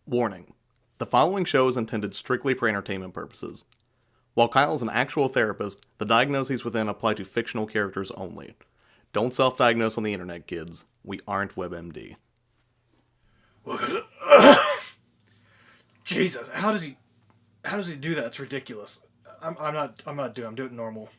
Warning: the following show is intended strictly for entertainment purposes. While Kyle is an actual therapist, the diagnoses within apply to fictional characters only. Don't self-diagnose on the internet, kids. We aren't WebMD. Jesus, how does he do that? It's ridiculous. I'm doing it normal.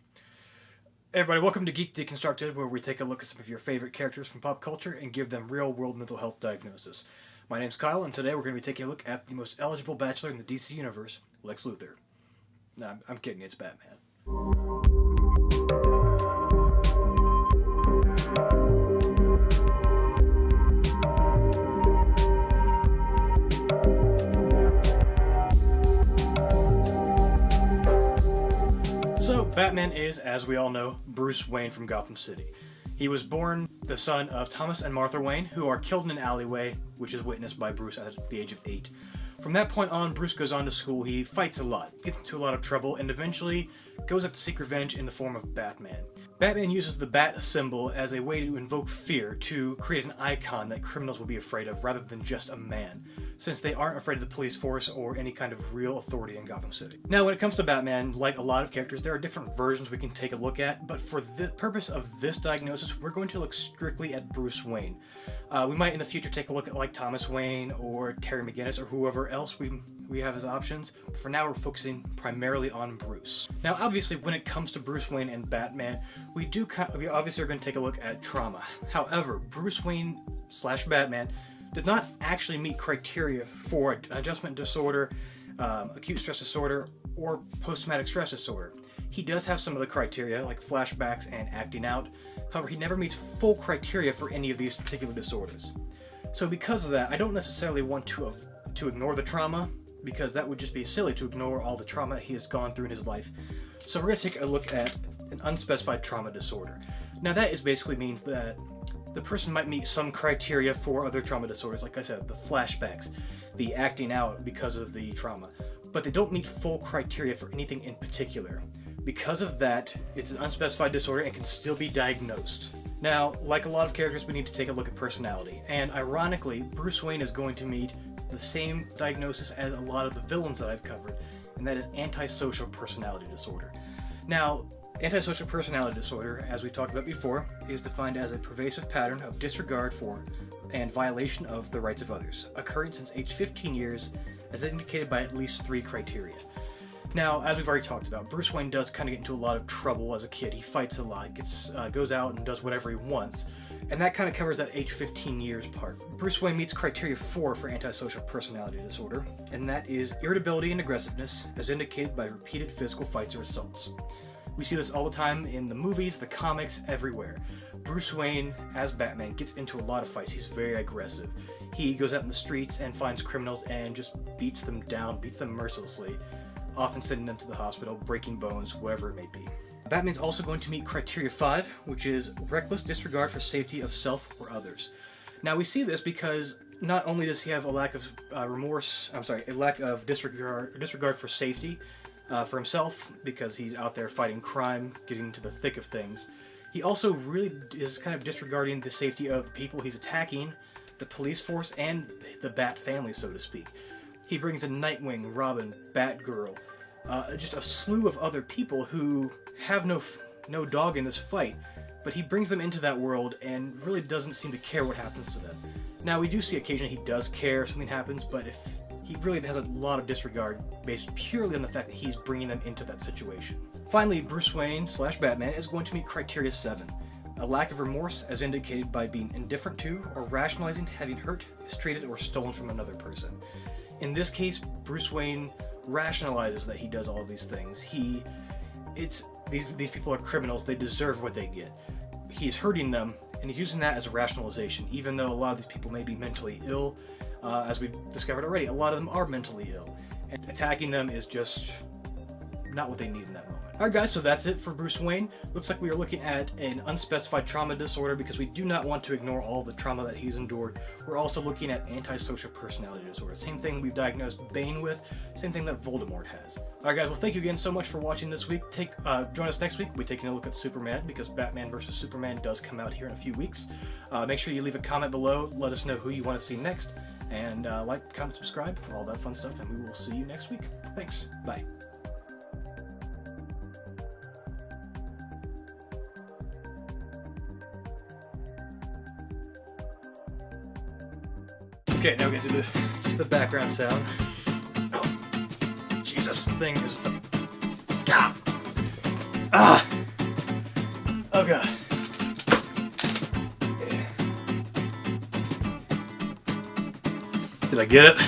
Everybody, welcome to Geek Deconstructed, where we take a look at some of your favorite characters from pop culture and give them real-world mental health diagnosis. My name's Kyle, and today we're going to be taking a look at the most eligible bachelor in the DC universe, Lex Luthor. Nah, I'm kidding, it's Batman. So, Batman is, as we all know, Bruce Wayne from Gotham City. He was born the son of Thomas and Martha Wayne, who are killed in an alleyway, which is witnessed by Bruce at the age of 8. From that point on, Bruce goes on to school, he fights a lot, gets into a lot of trouble, and eventually goes out to seek revenge in the form of Batman. Batman uses the bat symbol as a way to invoke fear, to create an icon that criminals will be afraid of, rather than just a man, since they aren't afraid of the police force or any kind of real authority in Gotham City. Now, when it comes to Batman, like a lot of characters, there are different versions we can take a look at, but for the purpose of this diagnosis, we're going to look strictly at Bruce Wayne. We might in the future take a look at like Thomas Wayne or Terry McGinnis or whoever else we have as options. But for now, we're focusing primarily on Bruce. Now, obviously, when it comes to Bruce Wayne and Batman, we obviously are going to take a look at trauma. However, Bruce Wayne / Batman does not actually meet criteria for an adjustment disorder, acute stress disorder, or post-traumatic stress disorder. He does have some of the criteria, like flashbacks and acting out. However, he never meets full criteria for any of these particular disorders. So because of that, I don't necessarily want to ignore the trauma, because that would just be silly to ignore all the trauma he has gone through in his life. So we're going to take a look at an unspecified trauma disorder. Now that basically means that the person might meet some criteria for other trauma disorders, like I said, the flashbacks, the acting out because of the trauma, but they don't meet full criteria for anything in particular. Because of that, it's an unspecified disorder and can still be diagnosed. Now, like a lot of characters, we need to take a look at personality, and ironically, Bruce Wayne is going to meet the same diagnosis as a lot of the villains that I've covered, and that is antisocial personality disorder. Now, antisocial personality disorder, as we talked about before, is defined as a pervasive pattern of disregard for and violation of the rights of others, occurring since age 15 years, as indicated by at least 3 criteria. Now, as we've already talked about, Bruce Wayne does kind of get into a lot of trouble as a kid. He fights a lot, goes out and does whatever he wants, and that kind of covers that age 15 years part. Bruce Wayne meets criteria 4 for antisocial personality disorder, and that is irritability and aggressiveness, as indicated by repeated physical fights or assaults. We see this all the time in the movies, the comics, everywhere. Bruce Wayne, as Batman, gets into a lot of fights. He's very aggressive. He goes out in the streets and finds criminals and just beats them down, beats them mercilessly, often sending them to the hospital, breaking bones, whatever it may be. Batman's also going to meet criteria 5, which is reckless disregard for safety of self or others. Now we see this because not only does he have a lack of disregard for safety for himself, because he's out there fighting crime, getting into the thick of things, he also really is kind of disregarding the safety of the people he's attacking, the police force, and the Bat family, so to speak. He brings in Nightwing, Robin, Batgirl, just a slew of other people who have no dog in this fight, but he brings them into that world and really doesn't seem to care what happens to them. Now, we do see occasionally he does care if something happens, but if he really has a lot of disregard based purely on the fact that he's bringing them into that situation. Finally, Bruce Wayne / Batman is going to meet criteria 7, a lack of remorse as indicated by being indifferent to or rationalizing having hurt, mistreated, or stolen from another person. In this case, Bruce Wayne rationalizes that he does all of these things. These people are criminals, they deserve what they get. He's hurting them, and he's using that as a rationalization, even though a lot of these people may be mentally ill. As we've discovered already, a lot of them are mentally ill, and attacking them is just not what they need in that moment. Alright guys, so that's it for Bruce Wayne. Looks like we are looking at an unspecified trauma disorder because we do not want to ignore all the trauma that he's endured. We're also looking at antisocial personality disorder. Same thing we've diagnosed Bane with, same thing that Voldemort has. Alright guys, well thank you again so much for watching this week. Join us next week. We'll be taking a look at Superman because Batman vs. Superman does come out here in a few weeks. Make sure you leave a comment below, let us know who you want to see next. And like, comment, subscribe, all that fun stuff, and we will see you next week. Thanks. Bye. Okay, now we get to just the background sound. Oh, Jesus, thing is the... God. Ah! Oh, God. Yeah. Did I get it?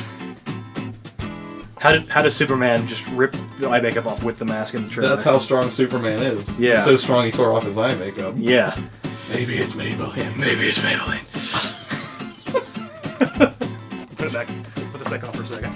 How does Superman just rip the eye makeup off with the mask in the trailer? That's how strong Superman is. Yeah. He's so strong he tore off his eye makeup. Yeah. Maybe it's Maybelline. Yeah, maybe it's Maybelline. Put this back on for a second.